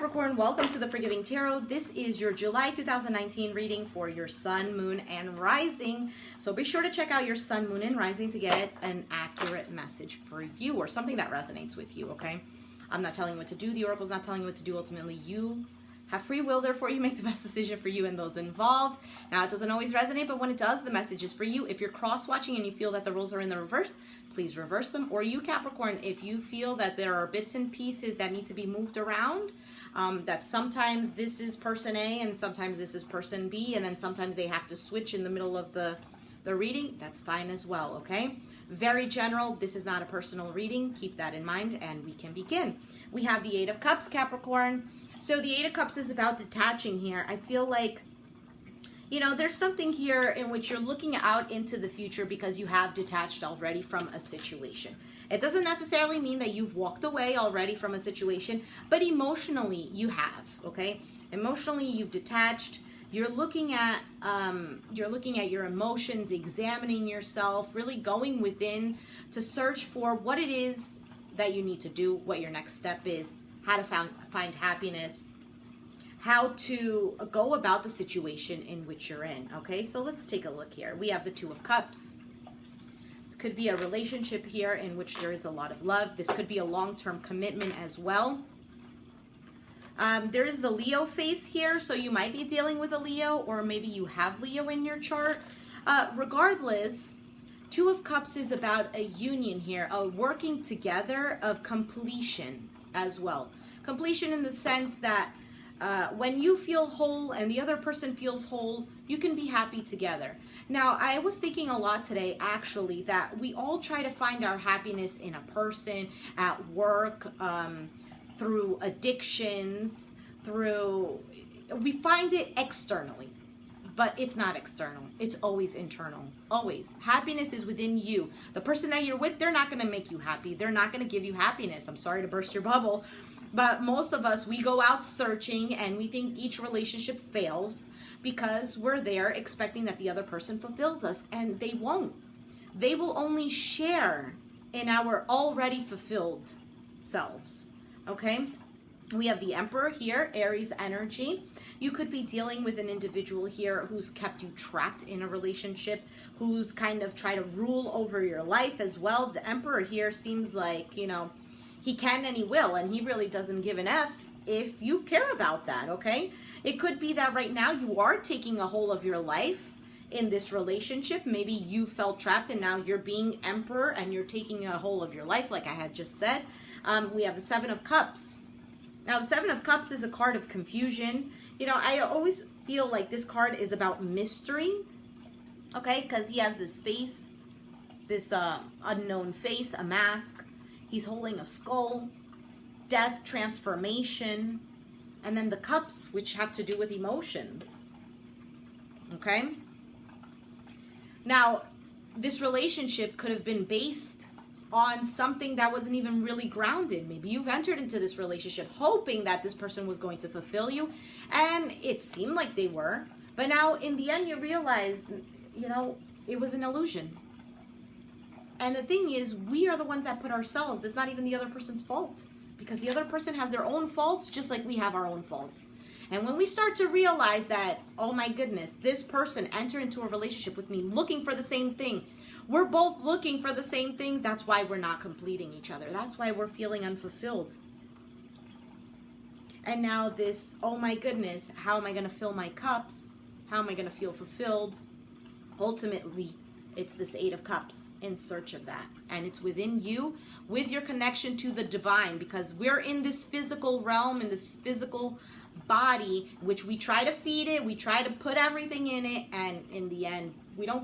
Capricorn, welcome to the Forgiving Tarot. This is your July 2019 reading for your sun, moon, and rising. So be sure to check out your sun, moon, and rising to get an accurate message for you or something that resonates with you, okay? I'm not telling you what to do. The Oracle's not telling you what to do. Ultimately, you have free will, therefore you make the best decision for you and those involved. Now, it doesn't always resonate, but when it does, the message is for you. If you're cross-watching and you feel that the roles are in the reverse, please reverse them. Or you, Capricorn, if you feel that there are bits and pieces that need to be moved around, that sometimes this is person A and sometimes this is person B, and then sometimes they have to switch in the middle of the reading, that's fine as well, okay? Very general. This is not a personal reading. Keep that in mind, and we can begin. We have the Eight of Cups, Capricorn. So the Eight of Cups is about detaching here. I feel like, you know, there's something here in which you're looking out into the future because you have detached already from a situation. It doesn't necessarily mean that you've walked away already from a situation, but emotionally you have, okay? Emotionally you've detached. You're looking at your emotions, examining yourself, really going within to search for what it is that you need to do, what your next step is, how to find happiness, how to go about the situation in which you're in, okay? So let's take a look here. We have the Two of Cups. This could be a relationship here in which there is a lot of love. This could be a long-term commitment as well. There is the Leo face here, so you might be dealing with a Leo, or maybe you have Leo in your chart. Regardless, Two of Cups is about a union here, a working together of completion as well. Completion in the sense that when you feel whole and the other person feels whole, you can be happy together. Now, I was thinking a lot today, actually, that we all try to find our happiness in a person, at work, through addictions, we find it externally, but it's not external. It's always internal, always. Happiness is within you. The person that you're with, they're not going to make you happy. They're not going to give you happiness. I'm sorry to burst your bubble, but most of us, we go out searching and we think each relationship fails because we're there expecting that the other person fulfills us, and they won't. They will only share in our already fulfilled selves, okay? We have the Emperor here, Aries energy. You could be dealing with an individual here who's kept you trapped in a relationship, who's kind of tried to rule over your life as well. The Emperor here seems like, you know, he can and he will, and he really doesn't give an F if you care about that, okay? It could be that right now you are taking a hold of your life in this relationship. Maybe you felt trapped and now you're being Emperor and you're taking a hold of your life, like I had just said. We have the Seven of Cups. Now, the Seven of Cups is a card of confusion. You know, I always feel like this card is about mystery, okay? Because he has this face, this unknown face, a mask. He's holding a skull, death, transformation, and then the cups, which have to do with emotions, okay? Now, this relationship could have been based on something that wasn't even really grounded. Maybe you've entered into this relationship hoping that this person was going to fulfill you, and it seemed like they were, but now in the end you realize, you know, it was an illusion. And the thing is, we are the ones that put ourselves. It's not even the other person's fault, because the other person has their own faults just like we have our own faults. And when we start to realize that, oh my goodness, this person entered into a relationship with me looking for the same thing, we're both looking for the same things, that's why we're not completing each other. That's why we're feeling unfulfilled. And now this, oh my goodness, how am I going to fill my cups? How am I going to feel fulfilled? Ultimately, it's this Eight of Cups in search of that. And it's within you, with your connection to the divine, because we're in this physical realm, in this physical body, which we try to feed it, we try to put everything in it, and in the end,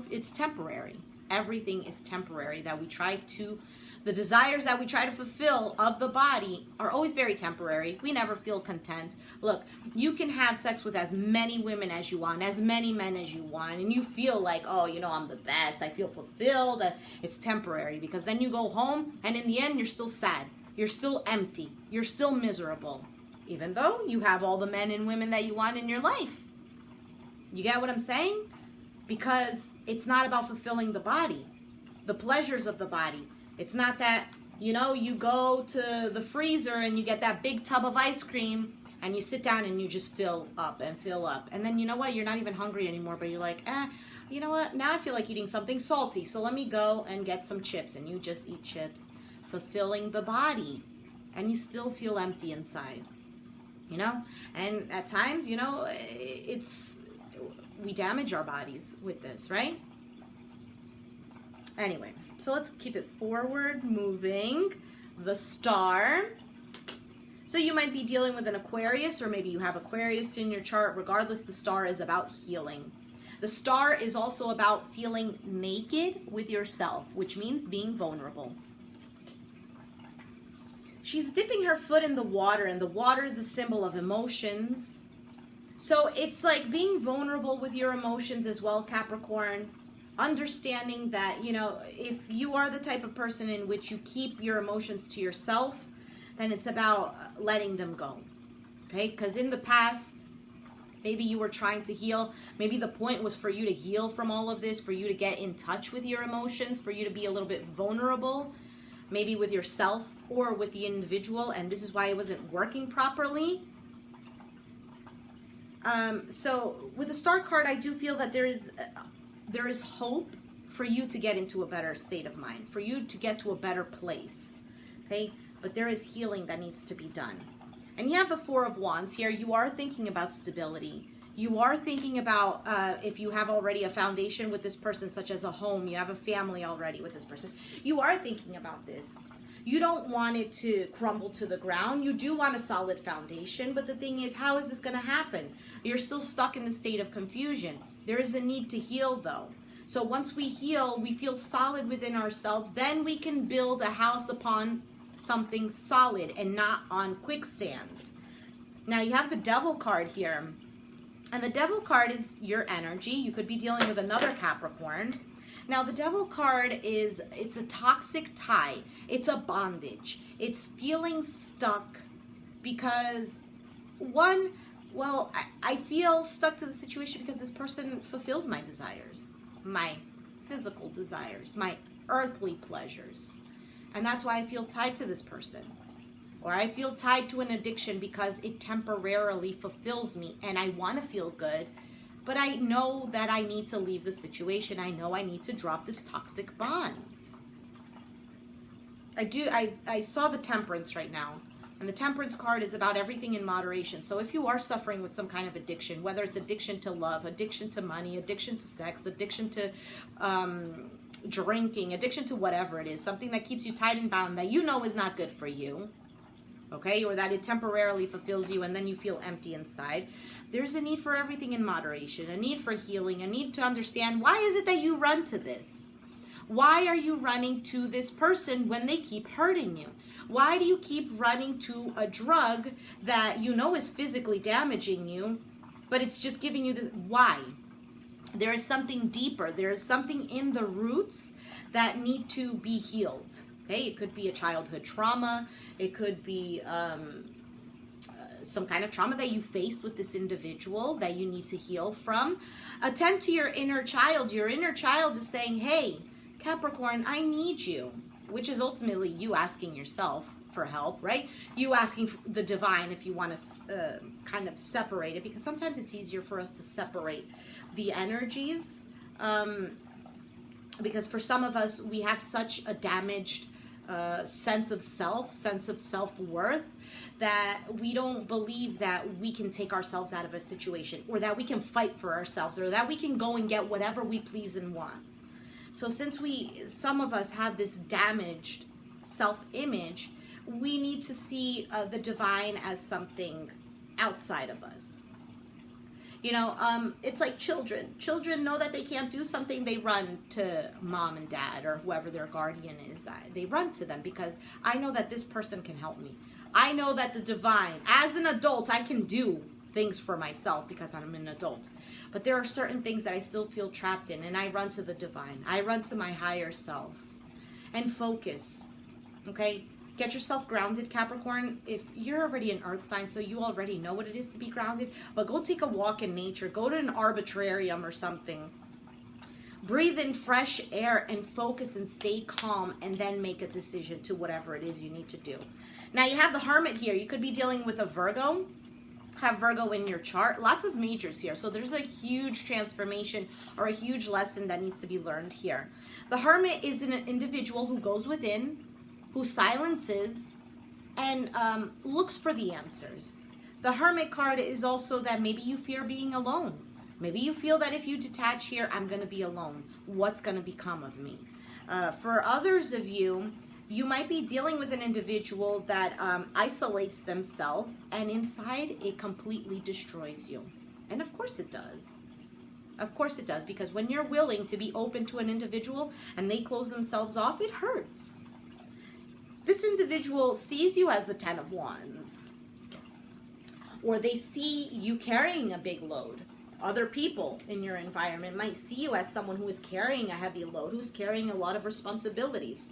it's temporary. Everything is temporary that we try to, the desires that we try to fulfill of the body are always very temporary. We never feel content. Look, you can have sex with as many women as you want, as many men as you want, and you feel like, oh, you know, I'm the best, I feel fulfilled. It's temporary, because then you go home and in the end you're still sad. You're still empty. You're still miserable, even though you have all the men and women that you want in your life. You get what I'm saying? Because it's not about fulfilling the body, the pleasures of the body. It's not that, you know, you go to the freezer and you get that big tub of ice cream and you sit down and you just fill up and fill up. And then you know what? You're not even hungry anymore, but you're like, you know what? Now I feel like eating something salty, so let me go and get some chips. And you just eat chips, fulfilling the body. And you still feel empty inside, you know? And at times, you know, we damage our bodies with this, right? Anyway, so let's keep it forward, moving. The Star. So you might be dealing with an Aquarius, or maybe you have Aquarius in your chart. Regardless, the Star is about healing. The Star is also about feeling naked with yourself, which means being vulnerable. She's dipping her foot in the water, and the water is a symbol of emotions. So it's like being vulnerable with your emotions as well, Capricorn. Understanding that, you know, if you are the type of person in which you keep your emotions to yourself, then it's about letting them go. Okay? Because in the past, maybe you were trying to heal. Maybe the point was for you to heal from all of this, for you to get in touch with your emotions, for you to be a little bit vulnerable, maybe with yourself or with the individual, and this is why it wasn't working properly. So with the Star card, I do feel that there is hope for you to get into a better state of mind, for you to get to a better place. Okay? But there is healing that needs to be done. And you have the Four of Wands here. You are thinking about stability. You are thinking about if you have already a foundation with this person, such as a home, you have a family already with this person. You are thinking about this. You don't want it to crumble to the ground. You do want a solid foundation. But the thing is, how is this going to happen? You're still stuck in the state of confusion. There is a need to heal, though. So once we heal, we feel solid within ourselves. Then we can build a house upon something solid and not on quicksand. Now you have the Devil card here. And the Devil card is your energy. You could be dealing with another Capricorn. Now the Devil card it's a toxic tie. It's a bondage. It's feeling stuck because I feel stuck to the situation because this person fulfills my desires, my physical desires, my earthly pleasures. And that's why I feel tied to this person. Or I feel tied to an addiction because it temporarily fulfills me and I want to feel good, but I know that I need to leave the situation. I know I need to drop this toxic bond. I saw the Temperance right now. And the Temperance card is about everything in moderation. So if you are suffering with some kind of addiction, whether it's addiction to love, addiction to money, addiction to sex, addiction to drinking, addiction to whatever it is, something that keeps you tied and bound that you know is not good for you, okay, or that it temporarily fulfills you and then you feel empty inside, there's a need for everything in moderation, a need for healing, a need to understand why is it that you run to this? Why are you running to this person when they keep hurting you? Why do you keep running to a drug that you know is physically damaging you, but it's just giving you this? Why? There is something deeper. There is something in the roots that need to be healed. Okay, it could be a childhood trauma. It could be some kind of trauma that you faced with this individual that you need to heal from. Attend to your inner child. Your inner child is saying, hey, Capricorn, I need you, which is ultimately you asking yourself for help, right? You asking the divine if you want to kind of separate it, because sometimes it's easier for us to separate the energies, because for some of us, we have such a damaged sense of self-worth, that we don't believe that we can take ourselves out of a situation, or that we can fight for ourselves, or that we can go and get whatever we please and want. So since some of us have this damaged self-image, we need to see the divine as something outside of us. You know, it's like children. Children know that they can't do something, they run to mom and dad or whoever their guardian is. They run to them because I know that this person can help me. I know that the divine, as an adult, I can do things for myself because I'm an adult. But there are certain things that I still feel trapped in, and I run to the divine. I run to my higher self and focus. Okay? Get yourself grounded, Capricorn. If you're already an earth sign, so you already know what it is to be grounded, but go take a walk in nature. Go to an arbitrarium or something. Breathe in fresh air and focus and stay calm, and then make a decision to whatever it is you need to do. Now, you have the Hermit here. You could be dealing with a Virgo. have Virgo in your chart, lots of majors here. So there's a huge transformation or a huge lesson that needs to be learned here. The Hermit is an individual who goes within, who silences, and looks for the answers. The Hermit card is also that maybe you fear being alone. Maybe you feel that if you detach here, I'm going to be alone. What's going to become of me? For others of you, you might be dealing with an individual that isolates themselves, and inside it completely destroys you. And of course it does. Of course it does, because when you're willing to be open to an individual and they close themselves off, it hurts. This individual sees you as the 10 of Wands, or they see you carrying a big load. Other people in your environment might see you as someone who is carrying a heavy load, who's carrying a lot of responsibilities.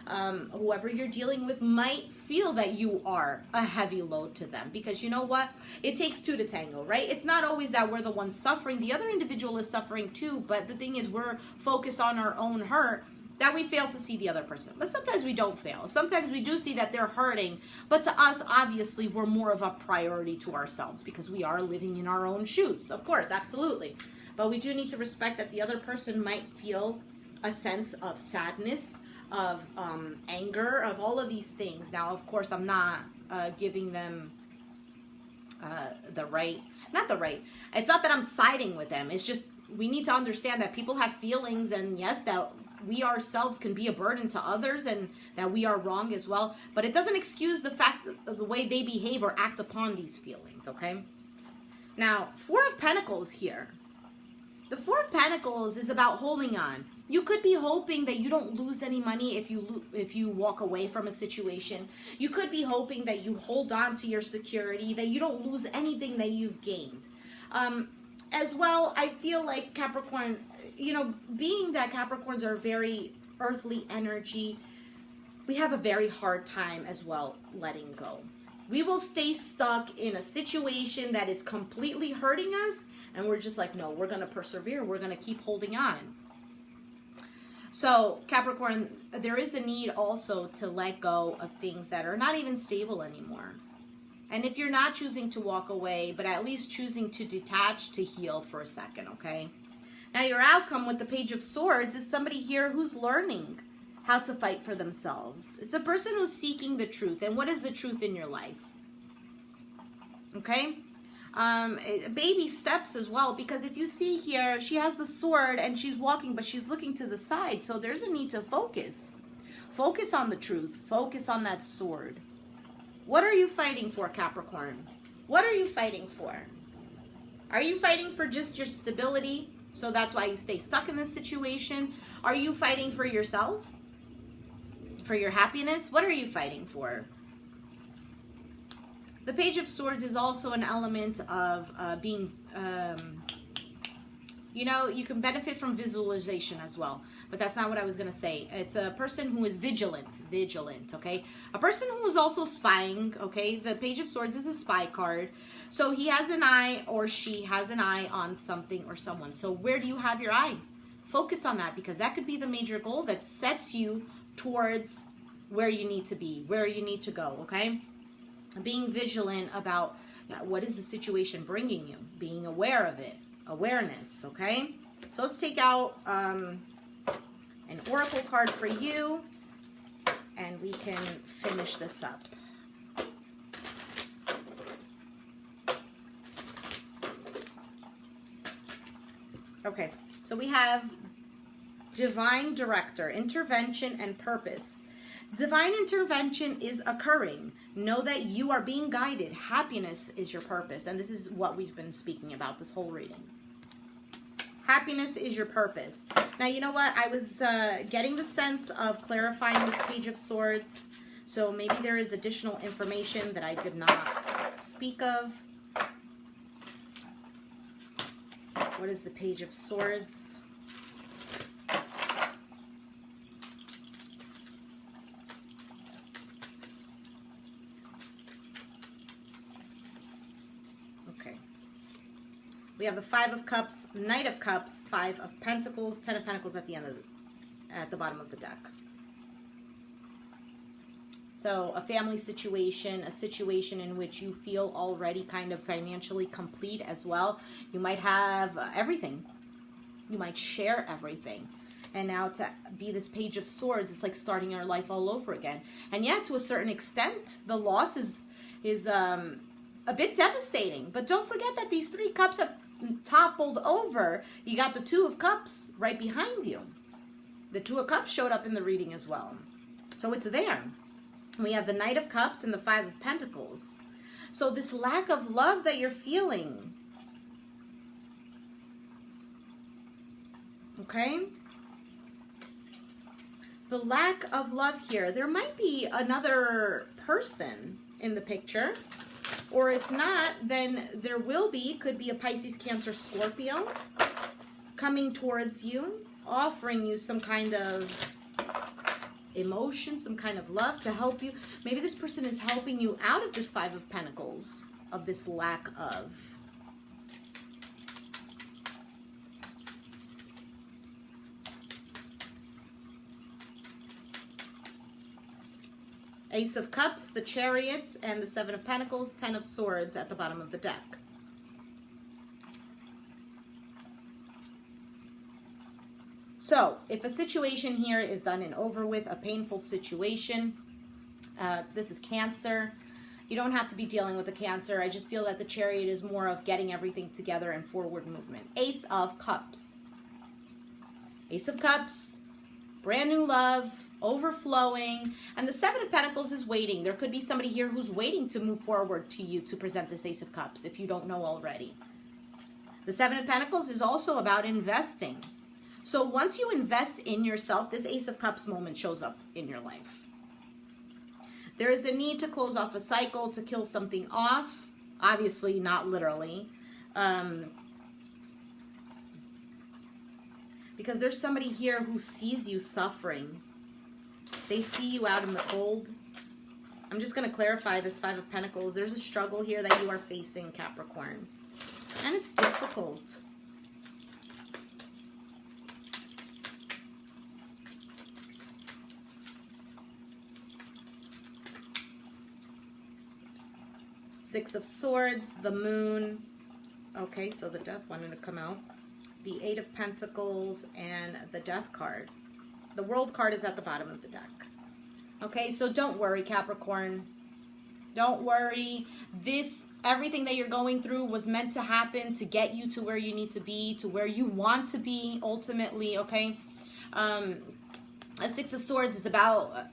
Whoever you're dealing with might feel that you are a heavy load to them, because you know what? It takes two to tango, right? It's not always that we're the ones suffering. The other individual is suffering too, but the thing is we're focused on our own hurt that we fail to see the other person. But sometimes we don't fail. Sometimes we do see that they're hurting, but to us, obviously, we're more of a priority to ourselves because we are living in our own shoes. Of course, absolutely. But we do need to respect that the other person might feel a sense of sadness, of anger, of all of these things. Now, of course, I'm not giving them the right, not the right. It's not that I'm siding with them. It's just we need to understand that people have feelings, and yes, that we ourselves can be a burden to others and that we are wrong as well. But it doesn't excuse the fact of the way they behave or act upon these feelings, okay? Now, Four of Pentacles here. The Four of Pentacles is about holding on. You could be hoping that you don't lose any money if you walk away from a situation. You could be hoping that you hold on to your security, that you don't lose anything that you've gained. As well, I feel like Capricorn, you know, being that Capricorns are very earthly energy, we have a very hard time as well letting go. We will stay stuck in a situation that is completely hurting us, and we're just like, no, we're going to persevere. We're going to keep holding on. So, Capricorn, there is a need also to let go of things that are not even stable anymore. And if you're not choosing to walk away, but at least choosing to detach, to heal for a second, okay? Now, your outcome with the Page of Swords is somebody here who's learning how to fight for themselves. It's a person who's seeking the truth. And what is the truth in your life? Okay? Baby steps as well, because if you see here, she has the sword and she's walking, but she's looking to the side. So there's a need to focus. Focus on the truth. Focus on that sword. What are you fighting for, Capricorn? What are you fighting for? Are you fighting for just your stability? So that's why you stay stuck in this situation? Are you fighting for yourself? For your happiness? What are you fighting for? The Page of Swords is also an element of being, you know, you can benefit from visualization as well. But that's not what I was going to say. It's a person who is vigilant, okay? A person who is also spying, okay? The Page of Swords is a spy card. So he has an eye, or she has an eye on something or someone. So where do you have your eye? Focus on that, because that could be the major goal that sets you towards where you need to be, where you need to go, okay? Being vigilant about what is the situation bringing you, being aware of it, awareness, okay? So let's take out an oracle card for you, and we can finish this up. Okay, so we have Divine Director, Intervention and Purpose. Divine intervention is occurring. Know that you are being guided. Happiness is your purpose. And this is what we've been speaking about this whole reading. Happiness is your purpose. Now, you know what? I was getting the sense of clarifying this Page of Swords. So maybe there is additional information that I did not speak of. What is the Page of Swords? We have the Five of Cups, Knight of Cups, Five of Pentacles, Ten of Pentacles at the end of at the bottom of the deck. So a family situation, a situation in which you feel already kind of financially complete as well. You might have everything. You might share everything. And now to be this Page of Swords, it's like starting your life all over again. And yeah, to a certain extent, the loss is a bit devastating. But don't forget that these 3 cups have toppled over. You got the 2 of Cups right behind you. The 2 of Cups showed up in the reading as well. So it's there. We have the Knight of Cups and the 5 of Pentacles. So this lack of love that you're feeling. Okay? The lack of love here. There might be another person in the picture. Or if not, then there will be, could be a Pisces, Cancer, Scorpio coming towards you, offering you some kind of emotion, some kind of love to help you. Maybe this person is helping you out of this 5 of Pentacles, of this lack of. Ace of Cups, the Chariot, and the 7 of Pentacles, 10 of Swords at the bottom of the deck. So, if a situation here is done and over with, a painful situation, this is Cancer. You don't have to be dealing with a Cancer. I just feel that the Chariot is more of getting everything together and forward movement. Ace of Cups. Ace of Cups, brand new love, overflowing, and the 7 of Pentacles is waiting. There could be somebody here who's waiting to move forward to you to present this Ace of Cups, if you don't know already. The 7 of Pentacles is also about investing. So once you invest in yourself, this Ace of Cups moment shows up in your life. There is a need to close off a cycle, to kill something off. Obviously, not literally. Because there's somebody here who sees you suffering. They see you out in the cold. I'm just going to clarify this 5 of Pentacles. There's a struggle here that you are facing, Capricorn. And it's difficult. Six of Swords, the Moon. Okay, so the Death wanted to come out. The 8 of Pentacles and the Death card. The World card is at the bottom of the deck. Okay, so don't worry, Capricorn. Don't worry. Everything that you're going through was meant to happen to get you to where you need to be, to where you want to be ultimately, okay? A 6 of Swords is about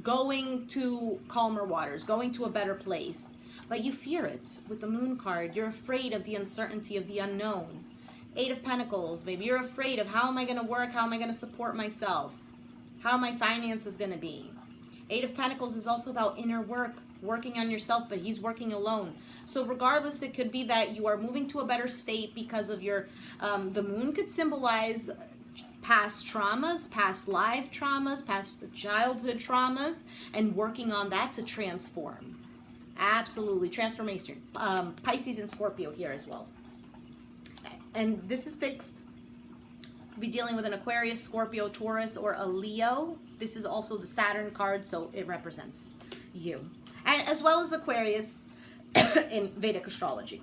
going to calmer waters, going to a better place. But you fear it with the Moon card. You're afraid of the uncertainty of the unknown. 8 of Pentacles, maybe you're afraid of how am I going to work, how am I going to support myself, how are my finances going to be. 8 of Pentacles is also about inner work, working on yourself, but he's working alone. So regardless, it could be that you are moving to a better state because of your, the Moon could symbolize past traumas, past life traumas, past childhood traumas, and working on that to transform. Absolutely, transformation. Pisces and Scorpio here as well. And this is fixed. Be dealing with an Aquarius, Scorpio, Taurus, or a Leo. This is also the Saturn card, so it represents you. And as well as Aquarius in Vedic astrology.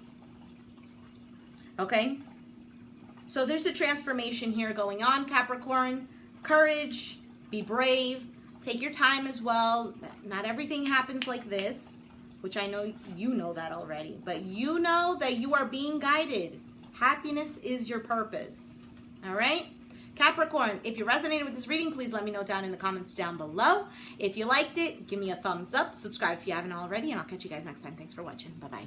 Okay? So there's a transformation here going on, Capricorn. Courage, be brave, take your time as well. Not everything happens like this, which I know you know that already, but you know that you are being guided. Happiness is your purpose. All right? Capricorn, if you resonated with this reading, please let me know down in the comments down below. If you liked it, give me a thumbs up. Subscribe if you haven't already, and I'll catch you guys next time. Thanks for watching. Bye-bye.